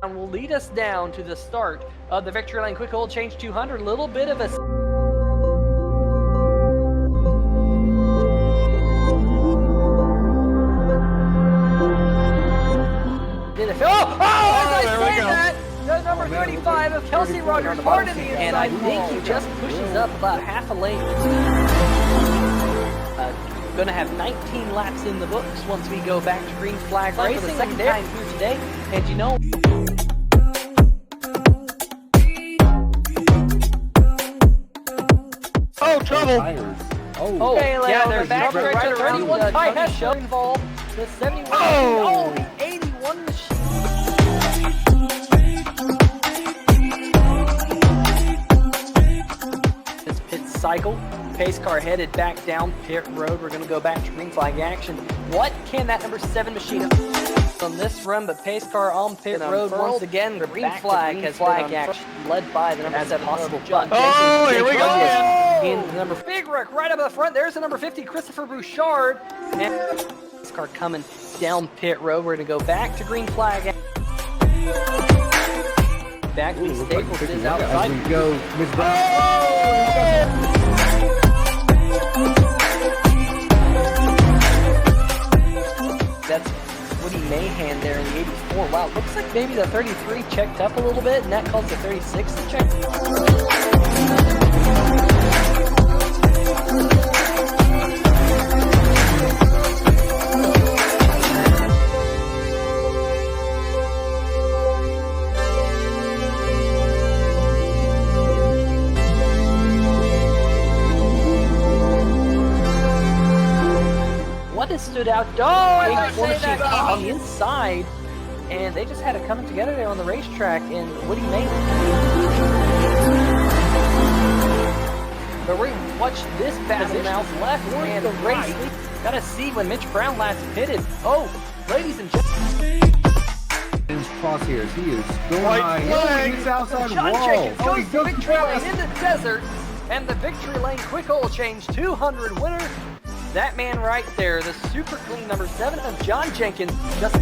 will lead us down to the start of the Victory Lane Quick Oil Change 200. A little bit of a... The number 35 of Kelsey Rogers hard in the inside. And I think he just pushes up about half a lane. Going to have 19 laps in the books once we go back to green flag racing for the second time here today. And you know... Oh, trouble! Oh, okay, yeah, there's back stretch of 31 tight show involved. The 71, oh, the 81 machine. This pit cycle, pace car headed back down pit road. We're going to go back to green flag action. What can that number 7 machine on this run? But pace car on pit road once again. The green flag has flag action led by the number 7 possible John. Oh, here we go! In the number big wreck right up at the front. There's the number 50 Christopher Bouchard, and this car coming down pit road. We're gonna go back to green flag. Back to Staples is outside. As we go, Miss Brown. That's Woody Mahan there in the 84. Wow, looks like maybe the 33 checked up a little bit, and that caused the 36 to check. What has stood out? Oh, on the inside, and they just had it coming together there on the racetrack. And Woody Mahan. But we're going to watch this battle now, left and right. Gotta see when Mitch Brown last pitted. Oh, ladies and gentlemen. His crosshairs, he is going White flag. He's outside John wall. Jenkins Oh, he goes to Victory Lane in the desert, and the Victory Lane Quick Oil Change 200 winner. That man right there, the super clean number 7 of John Jenkins. Just